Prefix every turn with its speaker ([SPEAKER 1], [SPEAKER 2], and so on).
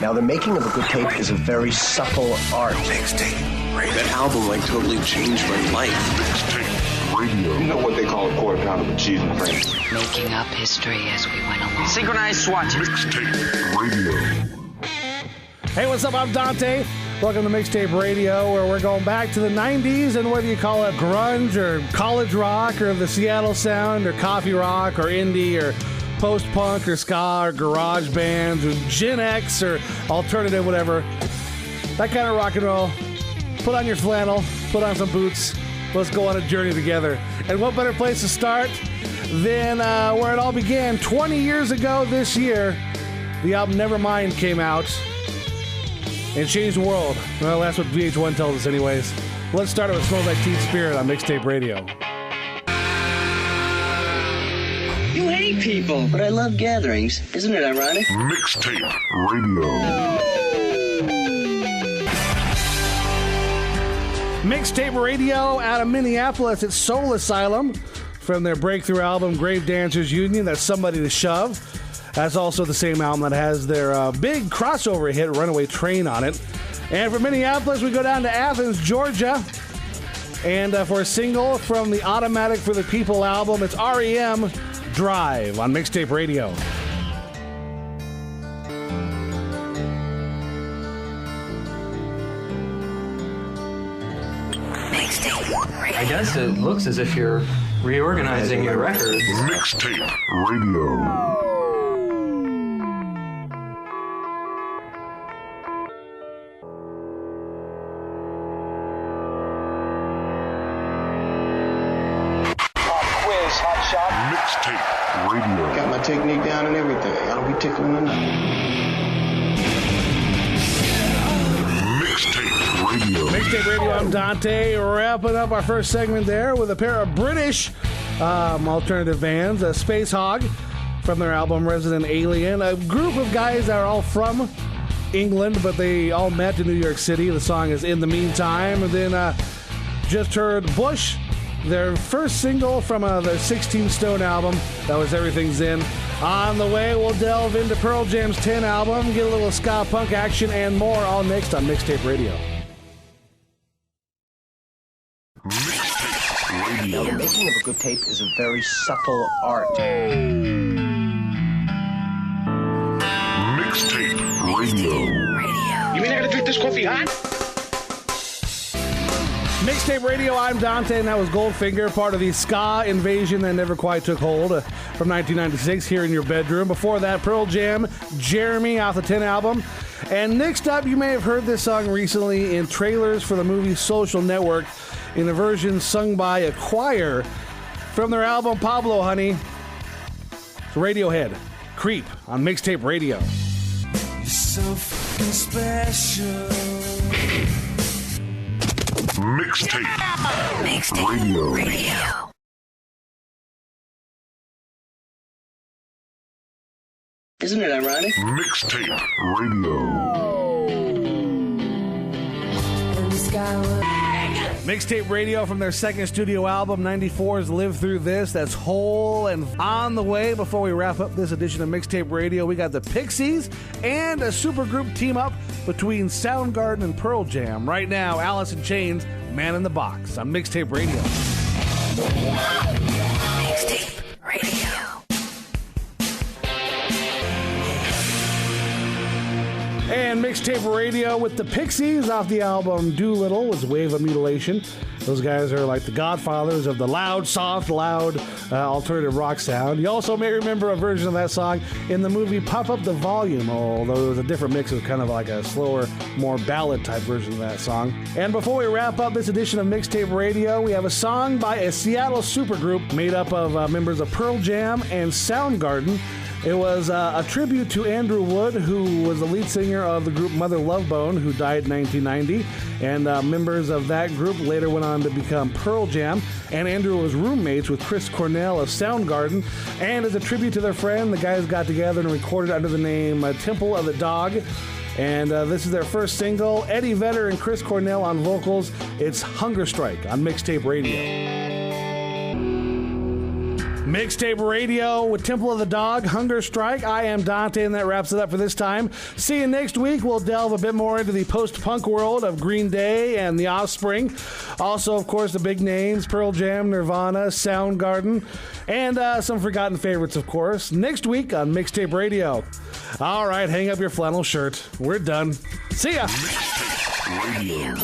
[SPEAKER 1] Now, the making of a good tape is a very supple art.
[SPEAKER 2] Mixtape. That album totally changed my life.
[SPEAKER 3] Mixtape Radio.
[SPEAKER 4] You know what they call a quarter pound of cheese and cream?
[SPEAKER 5] Making up history as we went along.
[SPEAKER 6] Synchronized swatches.
[SPEAKER 3] Mixtape Radio.
[SPEAKER 7] Hey, what's up? I'm Dante. Welcome to Mixtape Radio, where we're going back to the 90s, and whether you call it grunge or college rock or the Seattle sound or coffee rock or indie or post-punk or ska or garage bands or Gen X or alternative, whatever, that kind of rock and roll. Put on your flannel, put on some boots, let's go on a journey together. And what better place to start than where it all began 20 years ago this year. The album Nevermind came out and changed the world. Well, that's what VH1 tells us anyways. Let's start it with Smells Like Teen Spirit on Mixtape Radio.
[SPEAKER 6] You hate people, but I love gatherings. Isn't it ironic?
[SPEAKER 3] Mixtape Radio.
[SPEAKER 7] Mixtape Radio out of Minneapolis. It's Soul Asylum from their breakthrough album Grave Dancers Union. That's Somebody to Shove. That's also the same album that has their big crossover hit, Runaway Train, on it. And from Minneapolis, we go down to Athens, Georgia. And for a single from the Automatic for the People album, it's R.E.M. Drive on Mixtape Radio.
[SPEAKER 8] I guess it looks as if you're reorganizing your records.
[SPEAKER 3] Mixtape Radio. Mixtape Radio.
[SPEAKER 4] Got my technique down and everything. I don't be tickling or nothing.
[SPEAKER 3] Mixtape Radio.
[SPEAKER 7] Mixtape Radio, I'm Dante. Wrapping up our first segment there with a pair of British alternative bands, Space Hog from their album Resident Alien. A group of guys that are all from England, but they all met in New York City. The song is In the Meantime. And then just heard Bush, their first single from their 16 Stone album. That was Everything's In. On the way, we'll delve into Pearl Jam's 10 album, get a little ska punk action, and more, all next on Mixtape Radio.
[SPEAKER 3] Mixtape Radio.
[SPEAKER 1] Now, the making of a good tape is a very supple art.
[SPEAKER 3] Mixtape Radio.
[SPEAKER 6] You mean I gotta drink this coffee hot?
[SPEAKER 7] Mixtape Radio, I'm Dante, and that was Goldfinger, part of the ska invasion that never quite took hold from 1996 here in your bedroom. Before that, Pearl Jam, Jeremy off the 10 album. And next up, you may have heard this song recently in trailers for the movie Social Network in a version sung by a choir from their album Pablo Honey. It's Radiohead, Creep on Mixtape Radio.
[SPEAKER 9] You're so fucking special.
[SPEAKER 3] Mixtape Radio.
[SPEAKER 6] Isn't it ironic?
[SPEAKER 3] Mixtape Radio.
[SPEAKER 7] Mixtape Radio from their second studio album, 94's Live Through This. That's whole and on the way. Before we wrap up this edition of Mixtape Radio, we got the Pixies and a supergroup team up between Soundgarden and Pearl Jam. Right now, Alice in Chains, Man in the Box on Mixtape Radio.
[SPEAKER 5] Mixtape Radio.
[SPEAKER 7] And Mixtape Radio with the Pixies off the album Doolittle was Wave of Mutilation. Those guys are like the godfathers of the loud, soft, loud alternative rock sound. You also may remember a version of that song in the movie Pump Up the Volume, although it was a different mix. It was kind of like a slower, more ballad type version of that song. And before we wrap up this edition of Mixtape Radio, we have a song by a Seattle supergroup made up of members of Pearl Jam and Soundgarden. It was a tribute to Andrew Wood, who was the lead singer of the group Mother Love Bone, who died in 1990. And members of that group later went on to become Pearl Jam. And Andrew was roommates with Chris Cornell of Soundgarden. And as a tribute to their friend, the guys got together and recorded under the name Temple of the Dog. And this is their first single. Eddie Vedder and Chris Cornell on vocals. It's Hunger Strike on Mixtape Radio. Mixtape Radio with Temple of the Dog, Hunger Strike. I am Dante, and that wraps it up for this time. See you next week. We'll delve a bit more into the post-punk world of Green Day and The Offspring. Also, of course, the big names, Pearl Jam, Nirvana, Soundgarden, and some forgotten favorites, of course, next week on Mixtape Radio. All right, hang up your flannel shirt. We're done. See ya.
[SPEAKER 3] Radio.